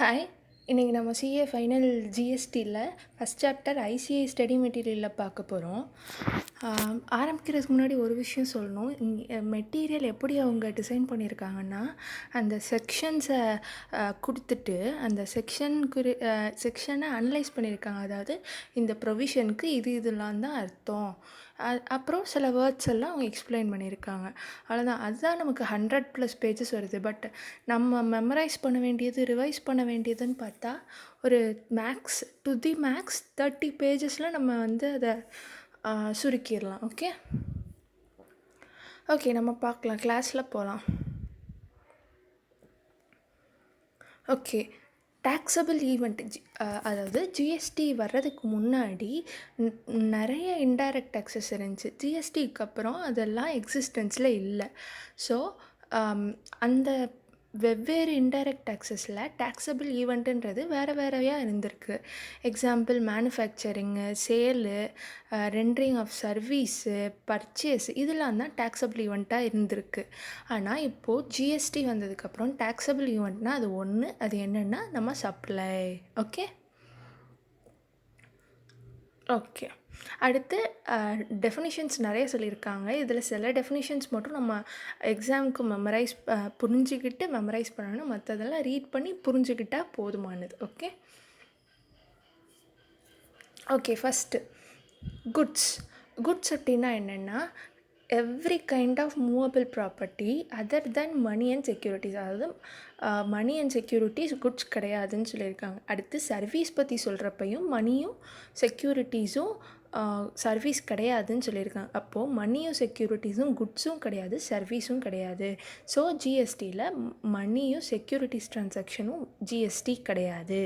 Hi, இன்றைக்கி நம்ம CA final ஜிஎஸ்டியில் ஃபஸ்ட் சாப்டர் ஐசிஐ ஸ்டடி மெட்டீரியலில் பார்க்க போகிறோம். ஆரம்பிக்கிறதுக்கு முன்னாடி ஒரு விஷயம் சொல்லணும். இங்கே மெட்டீரியல் எப்படி அவங்க டிசைன் பண்ணியிருக்காங்கன்னா, அந்த செக்ஷன்ஸை கொடுத்துட்டு அந்த செக்ஷனை அனலைஸ் பண்ணியிருக்காங்க. அதாவது இந்த ப்ரொவிஷனுக்கு இதெல்லாம் தான் அர்த்தம். அப்புறம் சில வேர்ட்ஸ் எல்லாம் அவங்க எக்ஸ்பிளைன் பண்ணியிருக்காங்க. அவ்வளோதான். அதுதான் நமக்கு 100+ பேஜஸ் வருது. பட் நம்ம மெமரைஸ் பண்ண வேண்டியது, ரிவைஸ் பண்ண வேண்டியதுன்னு பார்த்தா ஒரு மேக்ஸ் டு தி மேக்ஸ் 30 பேஜஸில் நம்ம வந்து அதை சுருக்கிடலாம். ஓகே, நம்ம பார்க்கலாம். கிளாஸில் போகலாம். ஓகே, டாக்ஸபிள் ஈவெண்ட் அதாவது ஜிஎஸ்டி வர்றதுக்கு முன்னாடி நிறைய இன்டைரக்ட் டேக்ஸஸ் இருந்துச்சு. ஜிஎஸ்டிக்கு அப்புறம் அதெல்லாம் எக்ஸிஸ்டன்ஸில் இல்லை. ஸோ அந்த வெவ்வேறு இன்டைரக்ட் டேக்ஸஸில் டாக்ஸபிள் ஈவெண்ட்டுன்றது வேறையாக இருந்திருக்கு. Example manufacturing, sale, rendering of service, purchase, இதெல்லாம் தான் டாக்ஸபிள் ஈவெண்ட்டாக இருந்திருக்கு. ஆனால் இப்போது ஜிஎஸ்டி வந்ததுக்கப்புறம் டாக்ஸபிள் ஈவெண்ட்னால் அது ஒன்று. அது என்னென்னா நம்ம சப்ளை. ஓகே, அடுத்து டெஃபினிஷன்ஸ் நிறைய சொல்லியிருக்காங்க. இதில் சில டெஃபினிஷன்ஸ் மட்டும் நம்ம எக்ஸாமுக்கு புரிஞ்சுக்கிட்டு மெமரைஸ் பண்ணணும். மற்றதெல்லாம் ரீட் பண்ணி புரிஞ்சுக்கிட்டால் போதுமானது. ஓகே, ஃபஸ்ட்டு குட்ஸ் அப்படின்னா என்னென்னா every kind of movable property other than money and securities. அதாவது மணி அண்ட் செக்யூரிட்டிஸ் குட்ஸ் கிடையாதுன்னு சொல்லியிருக்காங்க. அடுத்து சர்வீஸ் பற்றி சொல்கிறப்பையும் மணியும் செக்யூரிட்டிஸும் சர்வீஸ் கிடையாதுன்னு சொல்லியிருக்காங்க. அப்போது மணியும் செக்யூரிட்டிஸும் குட்ஸும் கிடையாது, சர்வீஸும் கிடையாது. ஸோ ஜிஎஸ்டியில் மணியும் செக்யூரிட்டிஸ் ட்ரான்சாக்ஷனும் ஜிஎஸ்டி கிடையாது.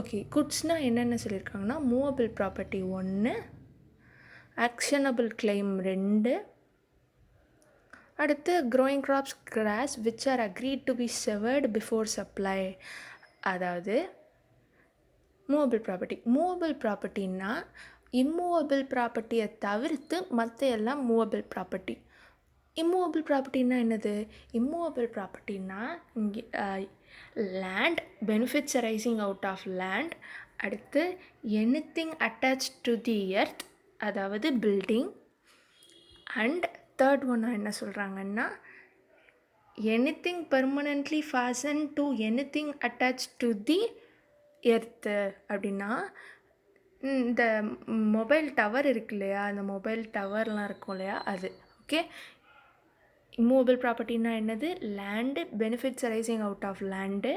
ஓகே, குட்ஸ்னால் என்னென்ன சொல்லியிருக்காங்கன்னா மூவபிள் ப்ராப்பர்ட்டி 1, ஆக்ஷனபிள் கிளைம் 2, அடுத்து growing crops grass which are agreed to be severed before supply. அதாவது மூவபிள் ப்ராப்பர்ட்டின்னா இம்மூவபிள் ப்ராப்பர்ட்டியை தவிர்த்து மற்ற எல்லாம் மூவபிள் ப்ராப்பர்ட்டி. இம்மூவபிள் ப்ராப்பர்ட்டின்னா என்னது? இம்மூவபிள் ப்ராப்பர்ட்டின்னா இங்கே land, benefits arising out of land, அடுத்து anything attach to the earth, அதாவது பில்டிங், அண்ட் தேர்ட் ஒன்று என்ன சொல்கிறாங்கன்னா anything permanently fasten to anything attach to the earth. அப்படின்னா இந்த மொபைல் டவர் இருக்கு இல்லையா, அந்த மொபைல் டவர்லாம் இருக்கும் இல்லையா, அது. இம்மூவபிள் ப்ராப்பர்ட்டின்னா என்னது? Land, benefits arising out of land,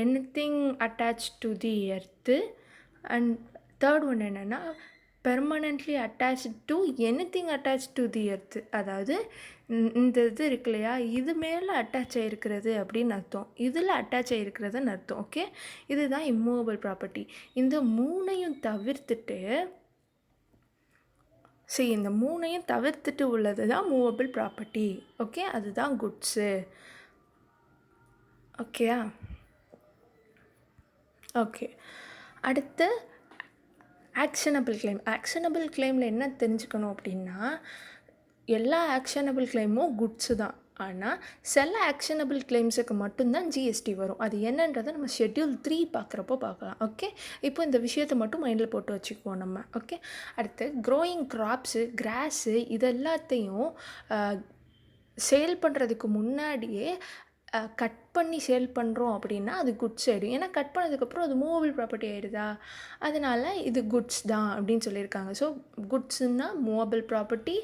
anything attach to the earth, and third ஒன்று என்னென்னா permanently attach to anything attach to the earth. அதாவது இந்த இது இருக்கு இல்லையா, இது மேலே அட்டாச் ஆகிருக்கிறது அப்படின்னு அர்த்தம், இதில் அட்டாச் ஆகிருக்கிறதுன்னு அர்த்தம். இதுதான் இம்மூவபிள் ப்ராப்பர்ட்டி. இந்த மூணையும் தவிர்த்துட்டு உள்ளது தான் மூவபிள் ப்ராப்பர்ட்டி. அதுதான் குட்ஸு. அடுத்து ஆக்ஷனபிள் கிளைமில் என்ன தெரிஞ்சுக்கணும் அப்படின்னா எல்லா ஆக்ஷனபிள் கிளைமும் குட்ஸு தான். ஆனால் சில ஆக்ஷனபிள் கிளைம்ஸுக்கு மட்டும்தான் ஜிஎஸ்டி வரும். அது என்னன்றதை நம்ம ஷெட்யூல் 3 பார்க்குறப்போ பார்க்கலாம். இப்போ இந்த விஷயத்தை மட்டும் மைண்டில் போட்டு வச்சுக்குவோம் நம்ம. அடுத்து க்ரோயிங் கிராப்ஸு, கிராஸு, இதெல்லாத்தையும் சேல் பண்ணுறதுக்கு முன்னாடியே கட் பண்ணி சேல் பண்ணுறோம் அப்படின்னா அது குட்ஸ் ஆகிடும். ஏன்னா கட் பண்ணதுக்கப்புறம் அது மூவபிள் ப்ராப்பர்ட்டி ஆகிடுதா, அதனால் இது குட்ஸ் தான் அப்படின்னு சொல்லியிருக்காங்க. ஸோ குட்ஸுன்னா movable property,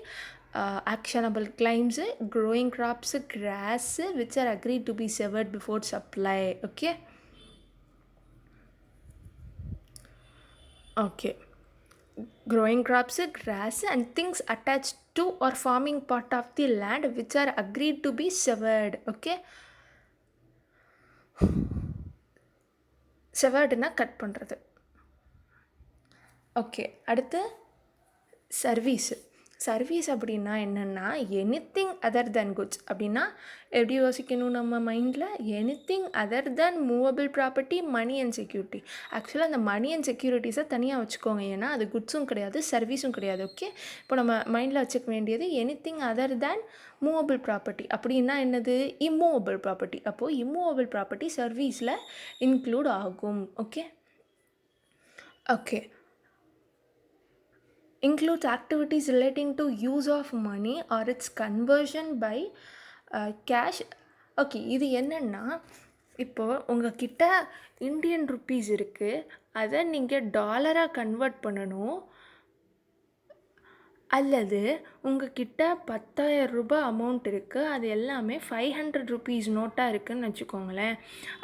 actionable claims, growing crops, grass which are agreed to be severed before supply. Growing crops, grass and things attached to or forming part of the land which are agreed to be severed. செவர்டுனா cut பண்ணுறது. அடுத்து service அப்படின்னா என்னென்னா anything other then goods. அப்படின்னா எப்படி யோசிக்கணும் நம்ம மைண்டில்? Anything other than movable property, money and security. ஆக்சுவலாக அந்த மணி அண்ட் செக்யூரிட்டிஸை தனியாக வச்சுக்கோங்க, ஏன்னா அது குட்ஸும் கிடையாது சர்வீஸும் கிடையாது. ஓகே, இப்போ நம்ம மைண்டில் வச்சுக்க வேண்டியது anything other than movable property. அப்படின்னா என்னது? Immovable property. அப்போது இம்மூவபிள் ப்ராப்பர்ட்டி சர்வீஸில் இன்க்ளூட் ஆகும். Okay okay includes activities relating to use of money or its conversion by cash. Okay, இது என்னென்னா இப்போது உங்கள்கிட்ட இந்தியன் ருப்பீஸ் இருக்குது, அதை நீங்கள் டாலராக கன்வெர்ட் பண்ணணும். அல்லது உங்கள்கிட்ட 10,000 ரூபாய் அமௌண்ட் இருக்குது, அது எல்லாமே 500 ருப்பீஸ் நோட்டாக இருக்குதுன்னு வச்சுக்கோங்களேன்.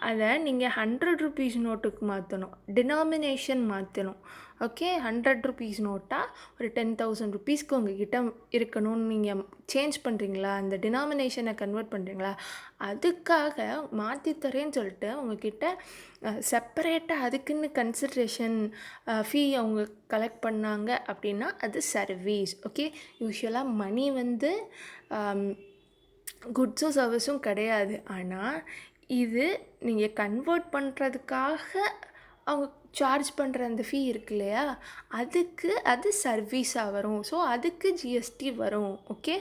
அதை நீங்கள் 100 ருப்பீஸ் நோட்டுக்கு மாற்றணும், டினாமினேஷன் மாற்றணும். ஓகே, 100 ருப்பீஸ் நோட்டாக ஒரு 10,000 ருப்பீஸ்க்கு உங்கள்கிட்ட இருக்கணும்னு நீங்கள் சேஞ்ச் பண்ணுறீங்களா, அந்த டினாமினேஷனை கன்வெர்ட் பண்ணுறீங்களா, அதுக்காக மாற்றித்தரேன்னு சொல்லிட்டு உங்கள்கிட்ட செப்பரேட்டாக அதுக்குன்னு கன்சிட்ரேஷன் ஃபீ அவங்க கலெக்ட் பண்ணாங்க அப்படின்னா அது சர்வீஸ். ஓகே, யூஸ்வலாக மணி வந்து குட்ஸும் சர்வீஸும் கிடையாது. ஆனால் இது நீங்கள் கன்வெர்ட் பண்ணுறதுக்காக அவங்க சார்ஜ் பண்ணுற அந்த ஃபீ இருக்கு இல்லையா, அதுக்கு அது சர்வீஸாக வரும். ஸோ அதுக்கு ஜிஎஸ்டி வரும். ஓகே,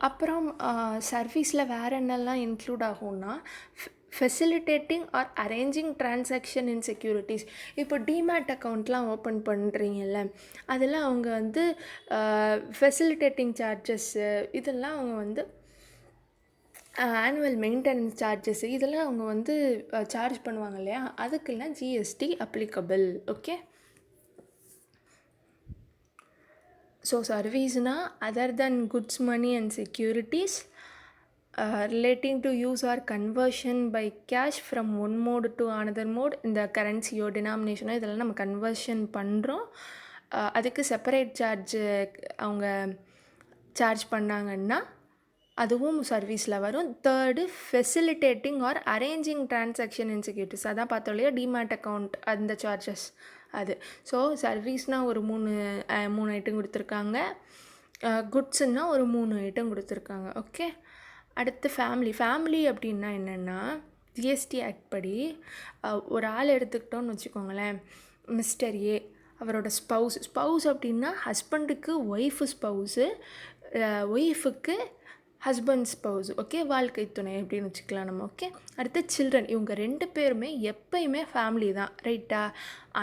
அப்புறம் சர்வீஸில் வேறு என்னெல்லாம் இன்க்ளூட் ஆகும்னா facilitating or arranging transaction in securities. இப்போ டிமேட் அக்கௌண்ட்லாம் ஓப்பன் பண்ணுறீங்கல்ல, அதெல்லாம் அவங்க வந்து ஃபெசிலிட்டேட்டிங் சார்ஜஸ்ஸு இதெல்லாம் அவங்க வந்து ஆனுவல் மெயின்டெனன்ஸ் சார்ஜஸ் இதெல்லாம் அவங்க வந்து சார்ஜ் பண்ணுவாங்க இல்லையா, அதுக்கெல்லாம் ஜிஎஸ்டி அப்ளிகபிள். ஓகே, ஸோ சர்வீஸ்னால் other then goods, money and securities relating to use or conversion by cash from one mode to another mode. இந்த கரன்சியோ டினாமினேஷனோ இதெல்லாம் நம்ம கன்வர்ஷன் பண்ணுறோம். அதுக்கு செப்பரேட் சார்ஜ் அவங்க சார்ஜ் பண்ணாங்கன்னா அதுவும் சர்வீஸில் வரும். Third, facilitating or arranging transaction in securities. அதான் பார்த்தோம் இல்லையா, டிமேட் அக்கௌண்ட் அந்த சார்ஜஸ் அது. ஸோ சர்வீஸ்னால் ஒரு மூணு ஐட்டம் கொடுத்துருக்காங்க, குட்ஸுன்னா ஒரு 3 ஐட்டம் கொடுத்துருக்காங்க. ஓகே, அடுத்து ஃபேமிலி அப்படின்னா என்னென்னா ஜிஎஸ்டி ஆக்ட் படி ஒரு ஆள் எடுத்துக்கிட்டோன்னு வச்சுக்கோங்களேன், மிஸ்டர் ஏ, அவரோட ஸ்பவுஸ் அப்படின்னா ஹஸ்பண்டுக்கு ஒய்ஃபு ஸ்பவுஸு, ஒய்ஃபுக்கு ஹஸ்பண்ட் ஸ்பவுஸ். ஓகே, வாழ்க்கை துணை அப்படின்னு வச்சுக்கலாம் நம்ம. ஓகே, அடுத்து சில்ட்ரன், இவங்க 2 பேருமே எப்பயுமே ஃபேமிலி தான், ரைட்டா?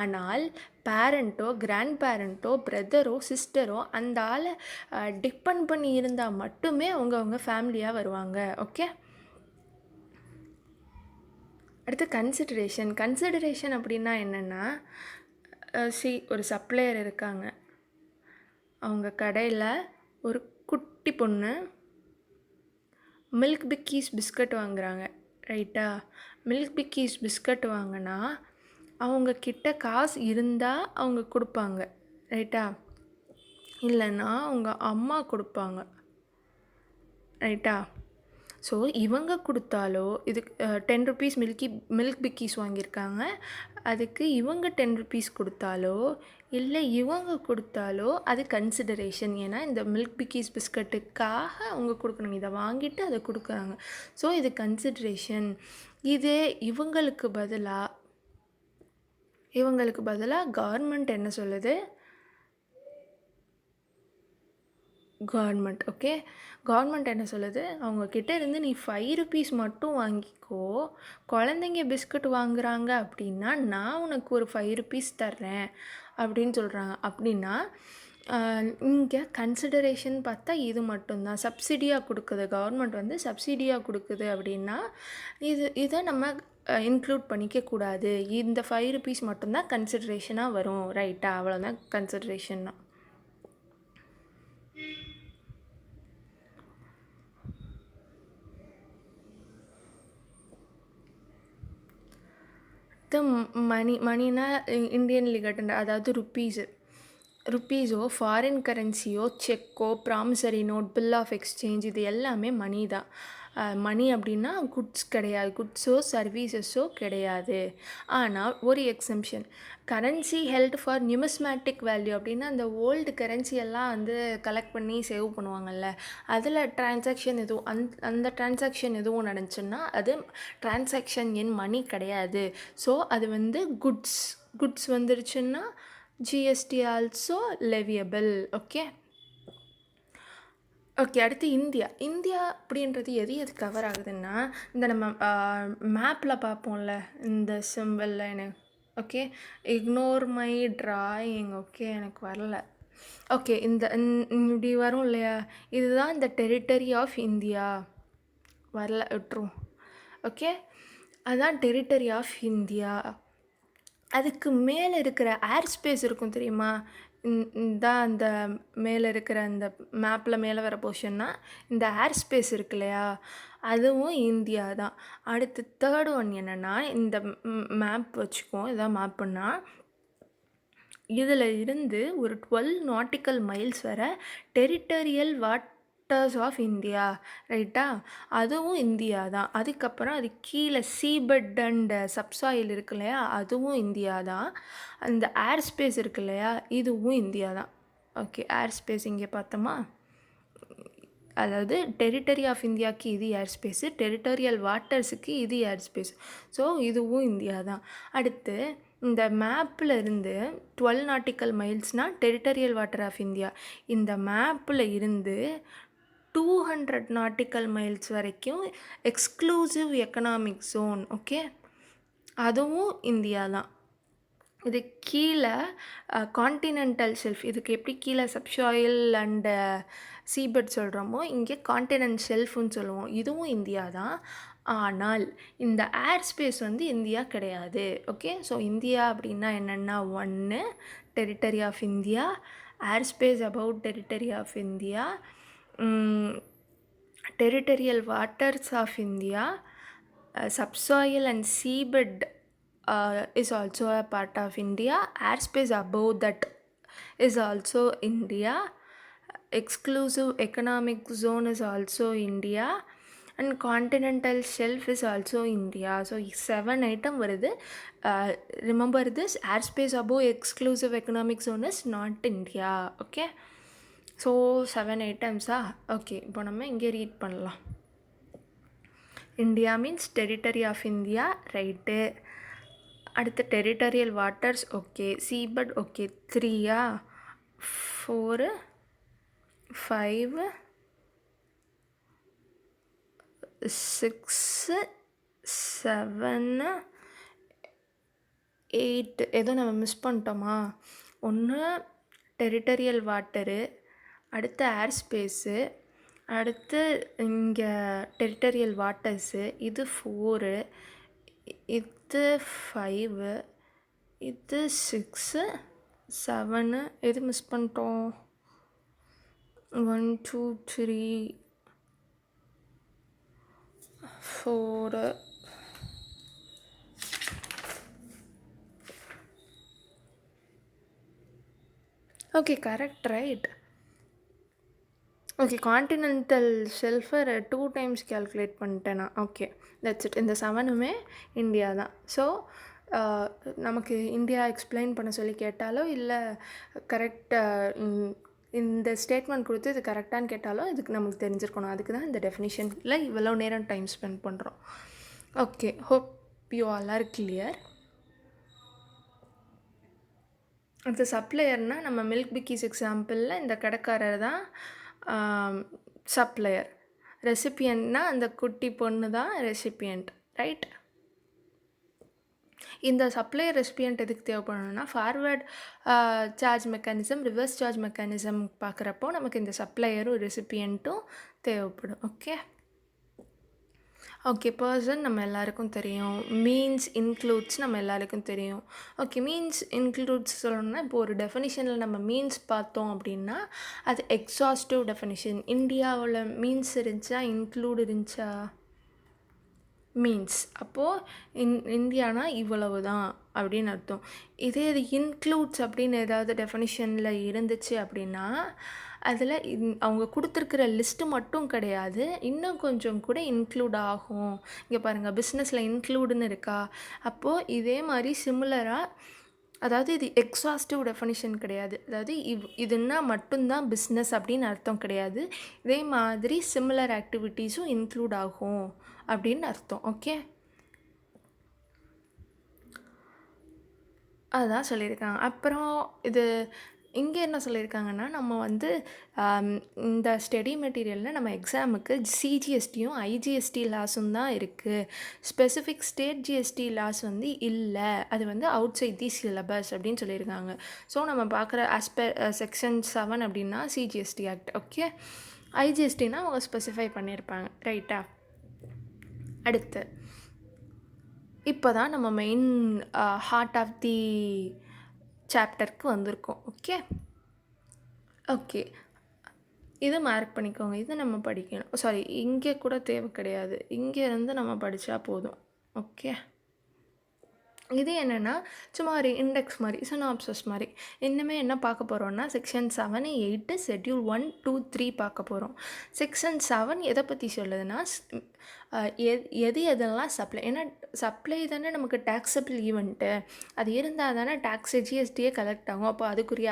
ஆனால் பேரண்ட்டோ கிராண்ட் பேரண்ட்டோ பிரதரோ சிஸ்டரோ அந்த ஆளை டிபெண்ட் பண்ணி இருந்தால் மட்டுமே அவங்க ஃபேமிலியாக வருவாங்க. ஓகே, அடுத்து கன்சிடரேஷன் அப்படின்னா என்னென்னா, ஒரு சப்ளையர் இருக்காங்க, அவங்க கடையில் ஒரு குட்டி பொண்ணு மில்க் பிக்கீஸ் பிஸ்கட் வாங்குகிறாங்க, ரைட்டா? மில்க் பிக்கீஸ் பிஸ்கட் வாங்கினா அவங்கக்கிட்ட காசு இருந்தால் அவங்க கொடுப்பாங்க, ரைட்டா? இல்லைன்னா அவங்க அம்மா கொடுப்பாங்க, ரைட்டா? ஸோ இவங்க கொடுத்தாலோ, இதுக்கு 10 ருப்பீஸ் மில்க் பிக்கீஸ் வாங்கியிருக்காங்க, அதுக்கு இவங்க 10 ருப்பீஸ் கொடுத்தாலோ இல்லை இவங்க கொடுத்தாலோ அது கன்சிடரேஷன். ஏன்னா இந்த மில்க் பிக்கீஸ் பிஸ்கட்டுக்காக அவங்க கொடுக்கணும், இதை வாங்கிட்டு அதை கொடுக்குறாங்க. ஸோ இது கன்சிடரேஷன். இதே இவங்களுக்கு பதிலாக கவர்மெண்ட் என்ன சொல்லுது? கவர்மெண்ட் என்ன சொல்லுது? அவங்கக்கிட்ட இருந்து நீ 5 ருப்பீஸ் மட்டும் வாங்கிக்கோ, குழந்தைங்க பிஸ்கட் வாங்குறாங்க அப்படின்னா நான் உனக்கு ஒரு 5 ருப்பீஸ் தர்றேன் அப்படின்னு சொல்கிறாங்க. அப்படின்னா இங்கே கன்சிடரேஷன் பார்த்தா இது மட்டும்தான், சப்சிடியாக கொடுக்குது, கவர்மெண்ட் வந்து சப்சிடியாக கொடுக்குது. அப்படின்னா இதை நம்ம இன்க்ளூட் பண்ணிக்கக்கூடாது, இந்த 5 ருப்பீஸ் மட்டும்தான் கன்சிடரேஷனாக வரும், ரைட்டா? அவ்வளோதான் கன்சிடரேஷன்னா. மணினா இந்தியன் லிகட், அதாவது ருப்பீஸோ ஃபாரின் கரன்சியோ செக்கோ promissory note bill of exchange இது எல்லாமே மணி தான். மணி அப்படின்னா குட்ஸ் கிடையாது, குட்ஸோ சர்வீசஸோ கிடையாது. ஆனால் ஒரு exemption, currency held for numismatic value அப்படின்னா அந்த ஓல்டு கரன்சி எல்லாம் வந்து கலெக்ட் பண்ணி சேவ் பண்ணுவாங்கள்ல, அதில் டிரான்சாக்ஷன் எதுவும் அந்த டிரான்சாக்ஷன் எதுவும் நடந்துச்சுன்னா அது டிரான்சாக்ஷன் இன் மணி கிடையாது. ஸோ அது வந்து குட்ஸ் வந்துருச்சுன்னா ஜிஎஸ்டி ஆல்சோ லெவியபிள். ஓகே, அடுத்து இந்தியா அப்படின்றது எது கவர் ஆகுதுன்னா, இந்த நம்ம மேப்பில் பார்ப்போம்ல இந்த சிம்பிளில். Okay, ignore my drawing. Okay, எனக்கு வரல. ஓகே, இப்படி வரும் இல்லையா, இதுதான் இந்த டெரிட்டரி ஆஃப் இந்தியா. வரல, விட்டுரும். ஓகே, அதுதான் டெரிட்டரி ஆஃப் இந்தியா. அதுக்கு மேலே இருக்கிற ஏர் ஸ்பேஸ் இருக்கும் தெரியுமா, தான் அந்த மேலே இருக்கிற அந்த மேப்பில் மேலே வர போர்ஷன்னா இந்த ஏர் ஸ்பேஸ் இருக்கு இல்லையா, அதுவும் இந்தியா தான். அடுத்து தேர்ட் ஒன் என்னென்னா, இந்த மேப் வச்சுக்குவோம், இதான் மேப்புன்னா இதில் இருந்து ஒரு 12 நாட்டிக்கல் மைல்ஸ் வர டெரிட்டரியல் வாட்டர்ஸ் ஆஃப் இந்தியா, ரைட்டா, அதுவும் இந்தியா தான். அதுக்கப்புறம் அது கீழே சீபெட் அண்ட் சப்சாயில் இருக்கு இல்லையா, அதுவும் இந்தியா தான். அந்த ஏர் ஸ்பேஸ் இருக்கு இல்லையா, இதுவும் இந்தியா தான். ஓகே, ஏர் ஸ்பேஸ் இங்கே பார்த்தோமா, அதாவது டெரிட்டரி ஆஃப் இந்தியாவுக்கு இது ஏர் ஸ்பேஸு, டெரிட்டரியல் வாட்டர்ஸுக்கு இது ஏர் ஸ்பேஸ். ஸோ இதுவும் இந்தியா தான். அடுத்து இந்த மேப்பில் இருந்து 12 நாட்டிக்கல் மைல்ஸ்னால் டெரிட்டரியல் வாட்டர் ஆஃப் இந்தியா. இந்த மேப்பில் இருந்து 200 நாட்டிக்கல் மைல்ஸ் வரைக்கும் எக்ஸ்க்ளூசிவ் எக்கனாமிக் ஜோன். ஓகே, அதுவும் இந்தியா தான். இது கீழே கான்டினென்டல் ஷெல்ஃப், இதுக்கு எப்படி கீழே சப்சாயில் அண்டு சீபெட் சொல்கிறோமோ இங்கே கான்டினென்ட் ஷெல்ஃப்னு சொல்லுவோம், இதுவும் இந்தியா தான். ஆனால் இந்த ஏர் ஸ்பேஸ் வந்து இந்தியா கிடையாது. ஓகே, ஸோ இந்தியா அப்படின்னா என்னென்னா, 1 territory of India, air space about territory of India, territorial waters of India, subsoil and seabed is also a part of India. Airspace above that is also India. Exclusive economic zone is also India. And continental shelf is also India. So 7 item வருது. Remember this, airspace above exclusive economic zone is not India. Okay, so 7 items. Okay, இப்போ நம்ம இங்கே read பண்ணலாம். India means territory of India, right. அடுத்து territorial waters, okay. Seabed, okay. 3, 4, 5, 6, 7, 8 ஏதோ நம்ம miss பண்ணிட்டோமா? ஒன்று territorial water, அடுத்து ஏர் ஸ்பேஸு, அடுத்து இங்கே டெரிட்டரியல் வாட்டர்ஸு, இது 4, இது 5, இது 6, 7, எது மிஸ் பண்ணிட்டோம்? 1, 2, 3, 4. Okay, correct, right. Okay, continental ஷெல்ஃபை 2 times கேல்குலேட் பண்ணிட்டேன் நான். Okay, that's it. இந்த 7மே இந்தியா தான். ஸோ நமக்கு இந்தியா எக்ஸ்பிளைன் பண்ண சொல்லி கேட்டாலோ இல்லை கரெக்டாக இந்த ஸ்டேட்மெண்ட் கொடுத்து இது கரெக்டானு கேட்டாலோ இதுக்கு நமக்கு தெரிஞ்சிருக்கணும். அதுக்கு தான் இந்த டெஃபினிஷனில் இவ்வளோ நேரம் டைம் ஸ்பெண்ட் பண்ணுறோம். Okay, hope you all R clear. அடுத்த சப்ளையர்னால் நம்ம மில்க் பிக்கீஸ் எக்ஸாம்பிளில் இந்த கடைக்காரர் தான் சப்ளையர். ரெசிபியன்ட்னா அந்த குட்டி பொண்ணு தான் ரெசிபியன்ட், ரைட். இந்த சப்ளையர் ரெசிபியன்ட் எதுக்கு தேவைப்படணும்னா, forward charge mechanism, reverse charge mechanism பார்க்குறப்போ நமக்கு இந்த சப்ளையரும் ரெசிபியண்ட்டும் தேவைப்படும். ஓகே, பர்சன் நம்ம எல்லாருக்கும் தெரியும். மீன்ஸ் இன்க்ளூட்ஸ் நம்ம எல்லாருக்கும் தெரியும். ஓகே, மீன்ஸ் இன்க்ளூட்ஸ் சொல்லணும்னா இப்போ ஒரு டெஃபினிஷனில் நம்ம மீன்ஸ் பார்த்தோம் அப்படின்னா அது எக்ஸாஸ்டிவ் டெஃபினிஷன். இந்தியாவில் மீன்ஸ் இருந்துச்சா, இன்க்ளூட் இருந்துச்சா? மீன்ஸ். அப்போது இந்தியானா இவ்வளவு தான் அப்படின்னு அர்த்தம். இதே இது இன்க்ளூட்ஸ் அப்படின்னு ஏதாவது டெஃபினிஷனில் இருந்துச்சு அப்படின்னா அதில் அவங்க கொடுத்துருக்கிற லிஸ்ட்டு மட்டும் கிடையாது, இன்னும் கொஞ்சம் கூட இன்க்ளூட் ஆகும். இங்கே பாருங்கள், பிஸ்னஸில் இன்க்ளூடுன்னு இருக்கா. அப்போது இதே மாதிரி சிமிலராக, அதாவது இது எக்ஸாஸ்டிவ் டெஃபனிஷன் கிடையாது, அதாவது இதுன்னா மட்டும்தான் பிஸ்னஸ் அப்படின்னு அர்த்தம் கிடையாது. இதே மாதிரி சிமிலர் ஆக்டிவிட்டீஸும் இன்க்ளூட் ஆகும் அப்படின்னு அர்த்தம். ஓகே, அதுதான் சொல்லியிருக்காங்க. அப்புறம் இது இங்கே என்ன சொல்லியிருக்காங்கன்னா, நம்ம வந்து இந்த ஸ்டடி மெட்டீரியலில் நம்ம எக்ஸாமுக்கு சிஜிஎஸ்டியும் ஐஜிஎஸ்டி லாஸும் தான் இருக்குது. ஸ்பெசிஃபிக் ஸ்டேட் ஜிஎஸ்டி லாஸ் வந்து இல்லை, அது வந்து அவுட் சைட் தி சிலபஸ் அப்படின்னு சொல்லியிருக்காங்க. ஸோ நம்ம பார்க்குற செக்ஷன் 7 அப்படின்னா சிஜிஎஸ்டி ஆக்ட். ஓகே, ஐஜிஎஸ்டினா அவங்க ஸ்பெசிஃபை பண்ணியிருப்பாங்க. ரைட்டா? அடுத்து இப்போ தான் நம்ம மெயின் ஹார்ட் ஆஃப் தி சாப்டருக்கு வந்திருக்கோம். ஓகே, இது மார்க் பண்ணிக்கோங்க. இது நம்ம படிக்கணும். சாரி, இங்கே கூட தேவை கிடையாது, இங்கே இருந்து நம்ம படித்தா போதும். ஓகே, இது என்னென்னா சும்மா ஒரு இண்டெக்ஸ் மாதிரி, சினாப்சஸ் மாதிரி. இன்னுமே என்ன பார்க்க போகிறோன்னா செக்ஷன் 7, 8, ஷெட்யூல் 1, 2, 3 பார்க்க போகிறோம். செக்ஷன் 7 எதை பற்றி சொல்லுதுன்னா, எதெல்லாம் சப்ளை. ஏன்னா சப்ளை தானே நமக்கு டேக்ஸபிள் ஈவெண்ட்டு, அது இருந்தால் தானே டேக்ஸ் ஜிஎஸ்டியே கலெக்ட் ஆகும். அப்போ அதுக்குரிய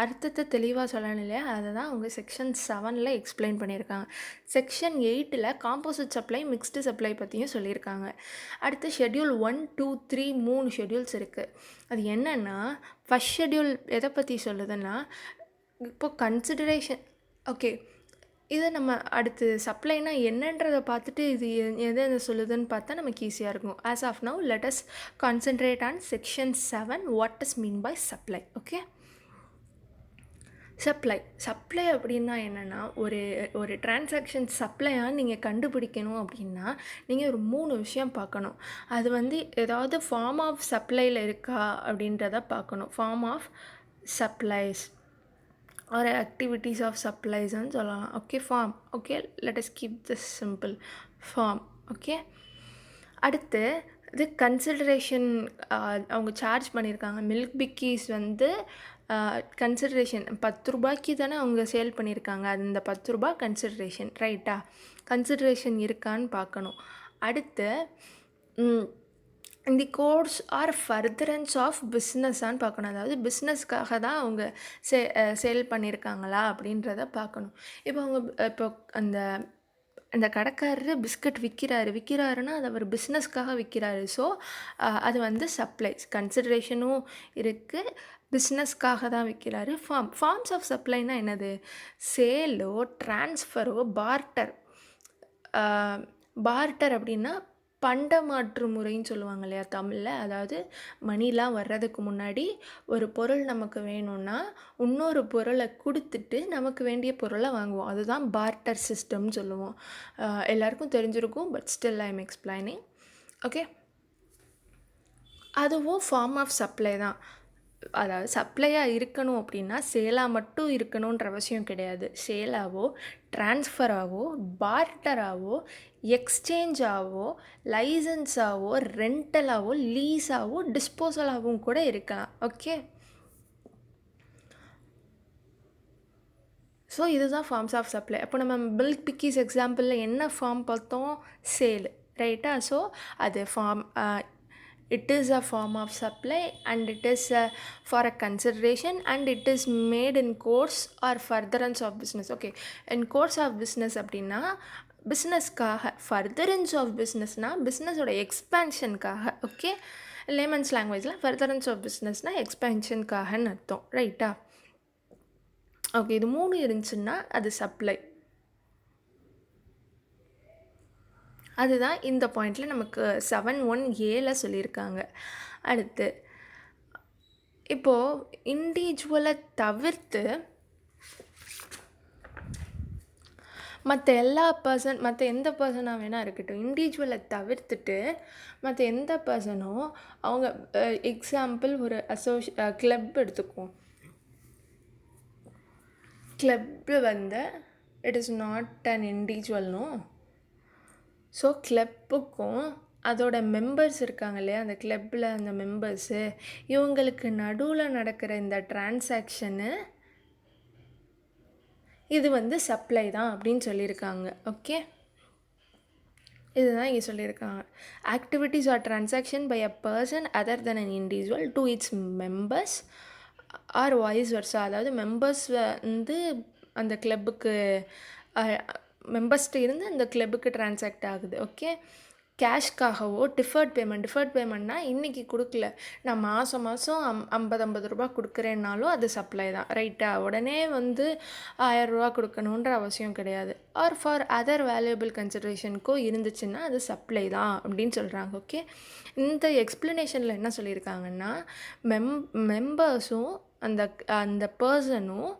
அர்த்தத்தை தெளிவாக சொல்லணும் இல்லையா, அதை தான் அவங்க செக்ஷன் 7 எக்ஸ்பிளைன் பண்ணியிருக்காங்க. Section 8 composite supply, mixed supply பற்றியும் சொல்லியிருக்காங்க. அடுத்து ஷெட்யூல் 1, 2, 3 3 ஷெட்யூல்ஸ் இருக்குது. அது என்னென்னா, ஃபஸ்ட் ஷெட்யூல் எதை பற்றி சொல்லுதுன்னா, இப்போ கன்சிடரேஷன். ஓகே, இதை நம்ம அடுத்து சப்ளைனா என்னன்றதை பார்த்துட்டு இது எதை சொல்லுதுன்னு பார்த்தா நமக்கு ஈஸியாக இருக்கும். As of now let us concentrate on section 7, what is mean by supply. Okay, supply அப்படின்னா என்னென்னா, ஒரு டிரான்சாக்ஷன் சப்ளையாக நீங்கள் கண்டுபிடிக்கணும் அப்படின்னா நீங்கள் ஒரு 3 விஷயம் பார்க்கணும். அது வந்து ஏதாவது ஃபார்ம் ஆஃப் சப்ளையில் இருக்கா அப்படின்றத பார்க்கணும். Form of supplies or activities of சப்ளைஸ்ன்னு சொல்லலாம். Okay, form. Okay, let us keep this simple, form. Okay, அடுத்து இது கன்சிடரேஷன். அவங்க சார்ஜ் பண்ணியிருக்காங்க. மில்க் பிக்கீஸ் வந்து கன்சிடரேஷன் 10 ரூபாய்க்கு தானே அவங்க சேல் பண்ணியிருக்காங்க. அது இந்த 10 ரூபா கன்சிடரேஷன். ரைட்டா? கன்சிடரேஷன் இருக்கான்னு பார்க்கணும். அடுத்து இந்த கோர்ஸ் ஆர் ஃபர்தரன்ஸ் ஆஃப் பிஸ்னஸான்னு பார்க்கணும். அதாவது பிஸ்னஸ்க்காக தான் அவங்க சேல் பண்ணியிருக்காங்களா அப்படின்றத பார்க்கணும். இப்போ அந்த கடைக்காரரு பிஸ்கட் விற்கிறாருன்னா அது அவர் பிஸ்னஸ்க்காக விற்கிறாரு. ஸோ அது வந்து சப்ளைஸ். கன்சிடரேஷனும் இருக்குது, பிஸ்னஸ்க்காக தான் விற்கிறாரு. ஃபார்ம்ஸ் ஆஃப் சப்ளைனா என்னது? சேலோ, ட்ரான்ஸ்ஃபரோ, பார்ட்டர். பார்ட்டர் அப்படின்னா பண்டமாற்று முறைன்னு சொல்லுவாங்க இல்லையா தமிழில். அதாவது மணிலாம் வர்றதுக்கு முன்னாடி ஒரு பொருள் நமக்கு வேணும்னா இன்னொரு பொருளை கொடுத்துட்டு நமக்கு வேண்டிய பொருளை வாங்குவோம். அதுதான் பார்ட்டர் சிஸ்டம்னு சொல்லுவோம். எல்லாருக்கும் தெரிஞ்சிருக்கும், but still I am explaining. Okay, அதுவும் ஃபார்ம் ஆஃப் சப்ளை தான். அதாவது சப்ளையாக இருக்கணும் அப்படின்னா சேலாக மட்டும் இருக்கணுன்ற அவசியம் கிடையாது. சேலாவோ, ட்ரான்ஸ்ஃபராகவோ, பார்ட்டராகவோ, எக்ஸ்சேஞ்சாகவோ, லைசன்ஸாகவோ, ரெண்டலாகவோ, லீஸாகவோ, டிஸ்போசலாகவும் கூட இருக்கலாம். ஓகே, ஸோ இதுதான் ஃபார்ம்ஸ் ஆஃப் சப்ளை. அப்போ நம்ம மில்க் பிக்கீஸ் எக்ஸாம்பிளில் என்ன ஃபார்ம் பார்த்தோம்? சேல். ரைட்டா? ஸோ அது form, it is a form of supply and it is for a consideration and it is made in course or furtherance of business. Okay, in course of business அப்படின்னா பிஸ்னஸ்க்காக, furtherance of பிஸ்னஸ்னால் பிஸ்னஸோட எக்ஸ்பேன்ஷனுக்காக. Okay, layman's லாங்குவேஜில் furtherance of பிஸ்னஸ்னால் எக்ஸ்பேன்ஷனுக்காகன்னு அர்த்தம். ரைட்டா? Okay, இது 3 இருந்துச்சுன்னா அது supply. அதுதான் இந்த பாயிண்டில் நமக்கு 7(1)A சொல்லியிருக்காங்க. அடுத்து இப்போது இண்டிவிஜுவலை தவிர்த்து மற்ற எந்த பர்சனாக வேணால் இருக்கட்டும், இண்டிவிஜுவலை தவிர்த்துட்டு மற்ற எந்த பர்சனும் அவங்க எக்ஸாம்பிள் ஒரு கிளப் எடுத்துக்குவோம். கிளப்பு வந்து இட் இஸ் நாட் அன் இண்டிவிஜுவல்னோ. ஸோ கிளப்புக்கும் அதோட மெம்பர்ஸ் இருக்காங்க இல்லையா, அந்த கிளப்பில் அந்த மெம்பர்ஸு, இவங்களுக்கு நடுவில் நடக்கிற இந்த டிரான்சாக்ஷனு இது வந்து சப்ளை தான் அப்படின்னு சொல்லியிருக்காங்க. ஓகே, இதுதான் இங்கே சொல்லியிருக்காங்க. Activities or transaction by a person other than an individual to its members or vice versa. அதாவது மெம்பர்ஸ் வந்து அந்த கிளப்புக்கு மெம்பர்ஸ்கிட்ட இருந்து அந்த கிளப்புக்கு ட்ரான்சாக்ட் ஆகுது. ஓகே, கேஷ்காகவோ டிஃபர்ட் பேமெண்ட்னா இன்றைக்கி கொடுக்கல, நான் மாதம் 50 ரூபா கொடுக்குறேன்னாலும் அது சப்ளை தான். ரைட்டா? உடனே வந்து 1000 ரூபா கொடுக்கணுன்ற அவசியம் கிடையாது. ஆர் ஃபார் அதர் வேல்யூபிள் கன்சிடரேஷனுக்கோ இருந்துச்சுன்னா அது சப்ளை தான் அப்படின்னு சொல்கிறாங்க. ஓகே, இந்த எக்ஸ்ப்ளனேஷனில் என்ன சொல்லியிருக்காங்கன்னா, மெம்பர்ஸும் அந்த அந்த பர்சனும்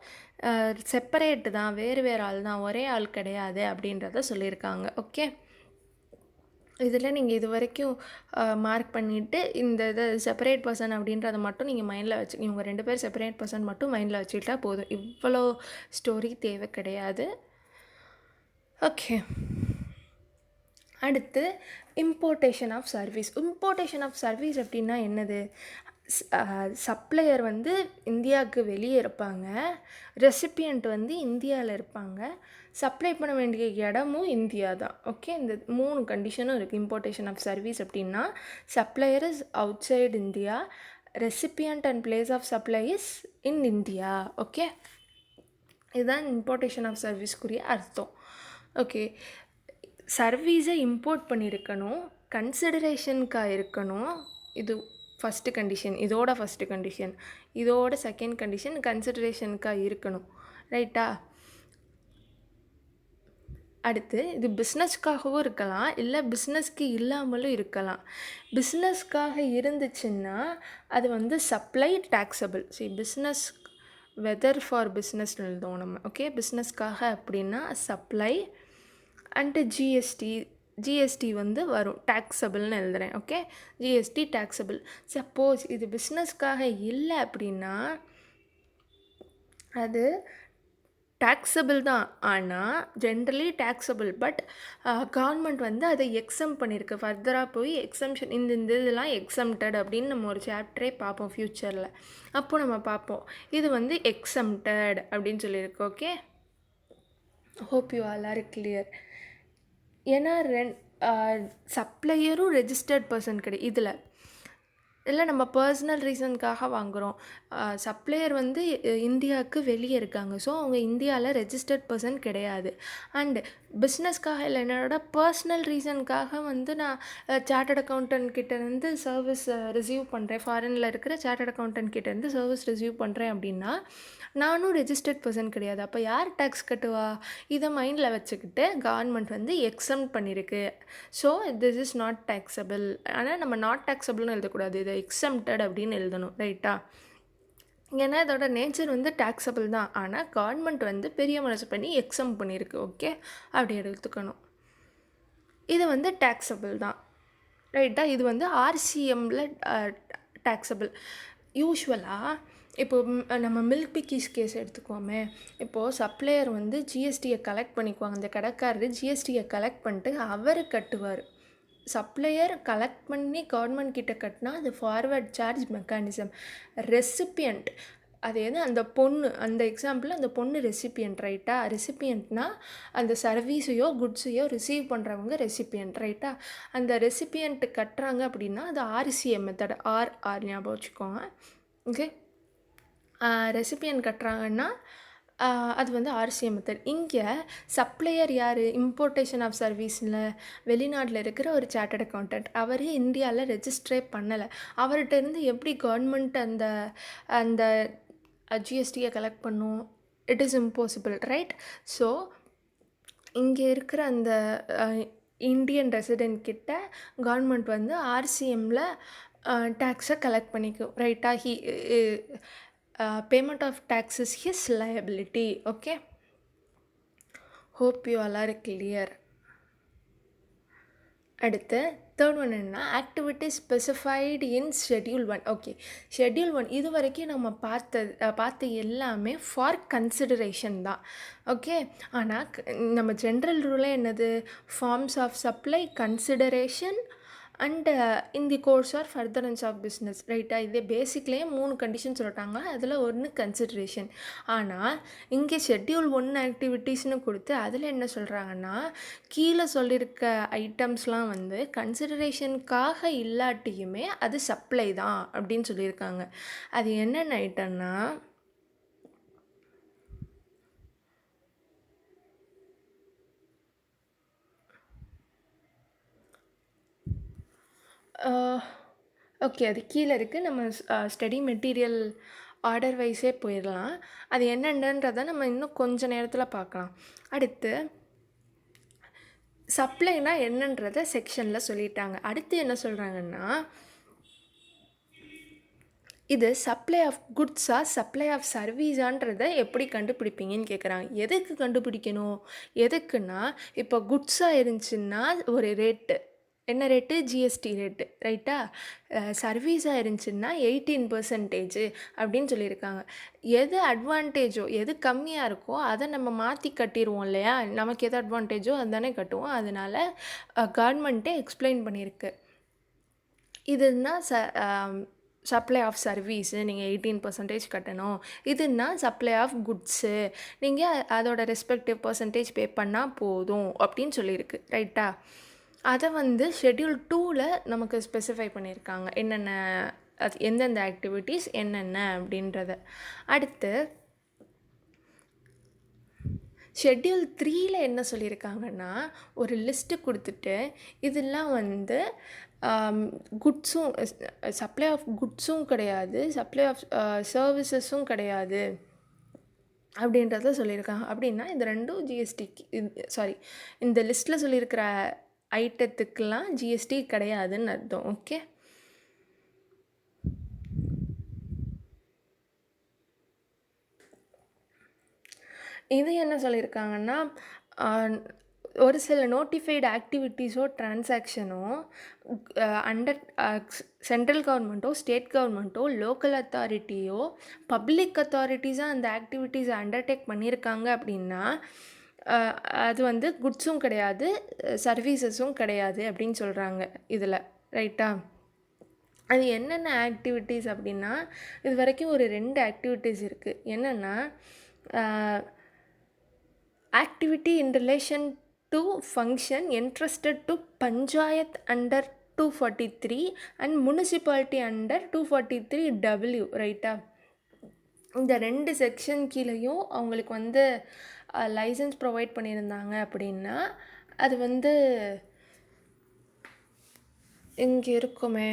செப்பரேட்டு தான், வேறு ஆள் தான், ஒரே ஆள் கிடையாது அப்படின்றத சொல்லியிருக்காங்க. ஓகே, இதில் நீங்கள் இது வரைக்கும் மார்க் பண்ணிவிட்டு இந்த இதை செப்பரேட் பர்சன் அப்படின்றத மட்டும் நீங்கள் மைண்டில் வச்சு, இவங்க 2 பேர் செப்பரேட் பர்சன் மட்டும் மைண்டில் வச்சுக்கிட்டா போதும். இவ்வளோ ஸ்டோரி தேவை கிடையாது. ஓகே, அடுத்து இம்போர்ட்டேஷன் ஆஃப் சர்வீஸ் அப்படின்னா என்னது? சப்ளையர் வந்து இந்தியாவுக்கு வெளியே இருப்பாங்க, ரெசிபியண்ட் வந்து இந்தியாவில் இருப்பாங்க, சப்ளை பண்ண வேண்டிய இடமும் இந்தியா தான். ஓகே, இந்த 3 கண்டிஷனும் இருக்குது. இம்போர்ட்டேஷன் ஆஃப் சர்வீஸ் அப்படின்னா supplier is outside India, recipient and place of supply is in India. Okay, இதுதான் இம்போர்ட்டேஷன் ஆஃப் சர்வீஸ்க்குரிய அர்த்தம். ஓகே, சர்வீஸை இம்போர்ட் பண்ணியிருக்கணும், கன்சிடரேஷனுக்காக இருக்கணும். இது ஃபஸ்ட்டு கண்டிஷன், இதோட ஃபஸ்ட்டு கண்டிஷன். இதோட செகண்ட் கண்டிஷன் கன்சிடரேஷனுக்காக இருக்கணும். ரைட்டா? அடுத்து இது பிஸ்னஸ்க்காகவும் இருக்கலாம், இல்லை பிஸ்னஸ்க்கு இல்லாமலும் இருக்கலாம். பிஸ்னஸ்க்காக இருந்துச்சுன்னா அது வந்து supply taxable. Business whether for பிஸ்னஸ்னு எழுதுவோம் நம்ம. ஓகே, பிஸ்னஸ்க்காக அப்படின்னா சப்ளை அண்டு ஜிஎஸ்டி வந்து வரும், டேக்ஸபிள்னு எழுதுகிறேன். Okay, GST taxable. சப்போஸ் இது பிஸ்னஸ்க்காக இல்லை அப்படின்னா அது டேக்ஸபிள் தான், ஆனால் ஜென்ரலி டேக்ஸபிள், பட் கவர்மெண்ட் வந்து அதை எக்ஸம் பண்ணியிருக்கு. ஃபர்தராக போய் எக்ஸம்ஷன் இந்த இதெல்லாம் எக்ஸம்டட் அப்படின்னு நம்ம ஒரு சாப்டரே பார்ப்போம் ஃப்யூச்சரில். அப்போது நம்ம பார்ப்போம் இது வந்து எக்ஸம்டட் அப்படின்னு சொல்லியிருக்கு. Okay, hope you all R clear. ஏன்னா சப்ளையரும் ரெஜிஸ்டர்ட் பர்சன் கிடையாது. இதில் நம்ம பர்சனல் ரீசனுக்காக வாங்குகிறோம். சப்ளையர் வந்து இந்தியாவுக்கு வெளியே இருக்காங்க, ஸோ அவங்க இந்தியாவில் ரெஜிஸ்டர்ட் பர்சன் கிடையாது. அண்டு பிஸ்னஸ்க்காக இல்லை, என்னோட பர்சனல் ரீசனுக்காக வந்து நான் சார்ட்டர்ட் அக்கௌண்டன்ட் கிட்டேருந்து சர்வீஸ் ரிசீவ் பண்ணுறேன், ஃபாரினில் இருக்கிற சார்ட்டர்ட் அக்கௌண்டன்ட் கிட்டேருந்து சர்வீஸ் ரிசீவ் பண்ணுறேன் அப்படின்னா நானும் ரெஜிஸ்டர்ட் பர்சன் கிடையாது. அப்போ யார் டேக்ஸ் கட்டுவா? இதை மைண்டில் வச்சுக்கிட்டு கவர்மெண்ட் வந்து எக்ஸம்ட் பண்ணியிருக்கு. So this is not taxable. ஆனால் நம்ம நாட் டேக்ஸபிள்னு எழுதக்கூடாது, இதை எக்ஸம்டட் அப்படின்னு எழுதணும். ரைட்டா? ஏன்னா இதோட நேச்சர் வந்து டேக்ஸபிள் தான், ஆனால் கவர்மெண்ட் வந்து பெரிய மனசு பண்ணி எக்ஸம் பண்ணியிருக்கு. ஓகே, அப்படி எடுத்துக்கணும். இது வந்து டேக்ஸபிள் தான். ரைட்டா? இது வந்து ஆர்சிஎம்மில் டேக்ஸபிள். யூஸ்வலாக இப்போது நம்ம மில்க் பிக்கீஸ் கேஸ் எடுத்துக்குவோமே, இப்போது சப்ளையர் வந்து ஜிஎஸ்டியை கலெக்ட் பண்ணிக்குவாங்க, அந்த கடைக்காரர் ஜிஎஸ்டியை கலெக்ட் பண்ணிட்டு அவர் கட்டுவார். சப்ளையர் கலெக்ட் பண்ணி கவர்மெண்ட் கிட்ட கட்டினா அது ஃபார்வர்ட் சார்ஜ் மெக்கானிசம். ரெசிபியண்ட் அது எது? அந்த பொண்ணு, அந்த எக்ஸாம்பிள் அந்த பொண்ணு ரெசிபியண்ட். ரைட்டா? ரெசிபியண்ட்னா அந்த சர்வீஸையோ குட்ஸையோ ரிசீவ் பண்ணுறவங்க ரெசிபியண்ட். ரைட்டா? அந்த ரெசிபியண்ட் கட்டுறாங்க அப்படின்னா அது ஆர்சிஎம் மெத்தட், ஆர் ஞாபகம் வச்சுக்கோங்க. ஓகே, ரெசிபியன்ட் கட்டுறாங்கன்னா அது வந்து ஆர்சிஎம் மெத்தட். இங்கே சப்ளையர் யார்? இம்போர்ட்டேஷன் ஆஃப் சர்வீஸில் வெளிநாட்டில் இருக்கிற ஒரு சார்ட்டர்ட் அக்கௌண்டன்ட். அவர் இந்தியாவில் ரெஜிஸ்ட்ரே பண்ணலை. அவர்கிட்ட இருந்து எப்படி கவர்மெண்ட் அந்த அந்த ஜிஎஸ்டியை கலெக்ட் பண்ணும்? It is impossible. Right? So இங்கே இருக்கிற அந்த இந்தியன் ரெசிடெண்ட் கிட்ட கவர்மெண்ட் வந்து ஆர்சிஎம்மில் டேக்ஸை கலெக்ட் பண்ணிக்கும். ரைட்டா? payment of tax is his liability. Okay, hope you all are clear. அடுத்து தேர்ட் ஒன் என்ன? ஆக்டிவிட்டி ஸ்பெசிஃபைடு இன் ஷெட்யூல் 1. ஓகே, ஷெட்யூல் 1 இது வரைக்கும் நம்ம பார்த்த எல்லாமே ஃபார் கன்சிடரேஷன் தான். ஓகே, ஆனால் நம்ம ஜென்ரல் ரூலே என்னது? Forms of supply, consideration and in the course or furtherance of business ரைட்டா. இதே பேசிக்லேயே 3 கண்டிஷன் சொல்லிட்டாங்க. அதில் ஒன்று கன்சிடரேஷன். ஆனால் இங்கே ஷெட்யூல் 1 ஆக்டிவிட்டீஸ்னு கொடுத்து அதில் என்ன சொல்கிறாங்கன்னா, கீழே சொல்லியிருக்க ஐட்டம்ஸ்லாம் வந்து கன்சிடரேஷனுக்காக இல்லாட்டியுமே அது சப்ளை தான் அப்படின்னு சொல்லியிருக்காங்க. அது என்னென்ன ஐட்டம்னா, ஓகே அது கீழே இருக்குது. நம்ம ஸ்டடி மெட்டீரியல் ஆர்டர் வைஸே போயிடலாம். அது என்னென்னன்றதை நம்ம இன்னும் கொஞ்சம் நேரத்தில் பார்க்கலாம். அடுத்து சப்ளைனா என்னன்றதை செக்ஷனில் சொல்லிட்டாங்க. அடுத்து என்ன சொல்கிறாங்கன்னா, இது சப்ளை ஆஃப் குட்ஸா சப்ளை ஆஃப் சர்வீஸான்றதை எப்படி கண்டுபிடிப்பீங்கன்னு கேட்குறாங்க. எதுக்கு கண்டுபிடிக்கணும்? எதுக்குன்னா, இப்போ குட்ஸாக இருந்துச்சுன்னா ஒரு ரேட்டு, என்ன ரேட்டு? ஜிஎஸ்டி ரேட்டு ரைட்டா. சர்வீஸாக இருந்துச்சுன்னா 18% அப்படின்னு சொல்லியிருக்காங்க. எது அட்வான்டேஜோ எது கம்மியாக இருக்கோ அதை நம்ம மாற்றி கட்டிடுவோம் இல்லையா. நமக்கு எது அட்வான்டேஜோ அதுதானே கட்டுவோம். அதனால் கவர்மெண்ட்டே எக்ஸ்பிளைன் பண்ணியிருக்கு. இதுன்னா சப்ளை ஆஃப் சர்வீஸு நீங்கள் 18% கட்டணும். இதுன்னா சப்ளை ஆஃப் குட்ஸு நீங்கள் அதோட ரெஸ்பெக்டிவ் பர்சன்டேஜ் பே பண்ணால் போதும் அப்படின்னு சொல்லியிருக்கு ரைட்டா. அதை வந்து ஷெட்யூல் 2ல் நமக்கு ஸ்பெசிஃபை பண்ணியிருக்காங்க என்னென்ன, அது எந்தெந்த ஆக்டிவிட்டீஸ் என்னென்ன அப்படின்றத. அடுத்து ஷெட்யூல் 3ல் என்ன சொல்லியிருக்காங்கன்னா, ஒரு லிஸ்ட்டு கொடுத்துட்டு இதெல்லாம் வந்து குட்ஸும் சப்ளை ஆஃப் குட்ஸும் கிடையாது, சப்ளை ஆஃப் சர்வீசஸும் கிடையாது அப்படின்றத சொல்லியிருக்காங்க. அப்படின்னா இந்த ரெண்டும் ஜிஎஸ்டிக்கு சாரி இந்த லிஸ்ட்டில் சொல்லியிருக்கிற ஐட்டத்துக்கெலாம் ஜிஎஸ்டி கிடையாதுன்னு அர்த்தம். ஓகே. இது என்ன சொல்லியிருக்காங்கன்னா, ஒரு சில நோட்டிஃபைடு ஆக்டிவிட்டீஸோ டிரான்சாக்ஷனோ அண்டர் சென்ட்ரல் கவர்மெண்ட்டோ ஸ்டேட் கவர்மெண்ட்டோ லோக்கல் அத்தாரிட்டியோ பப்ளிக் அத்தாரிட்டிஸாக அந்த ஆக்டிவிட்டீஸை அண்டர்டேக் பண்ணியிருக்காங்க அப்படின்னா அது வந்து குட்ஸும் கிடையாது சர்வீசஸும் கிடையாது அப்படின்னு சொல்கிறாங்க இதில் ரைட்டா. அது என்னென்ன ஆக்டிவிட்டீஸ் அப்படின்னா, இது வரைக்கும் ஒரு 2 ஆக்டிவிட்டீஸ் இருக்குது. என்னென்னா, activity in relation to function entrusted to panchayat under 243 and municipality under 243W ரைட்டா. இந்த 2 செக்ஷன் கீழேயும் அவங்களுக்கு வந்து லைசன்ஸ் ப்ரொவைட் பண்ணியிருந்தாங்க அப்படின்னா அது வந்து இங்கே இருக்குமே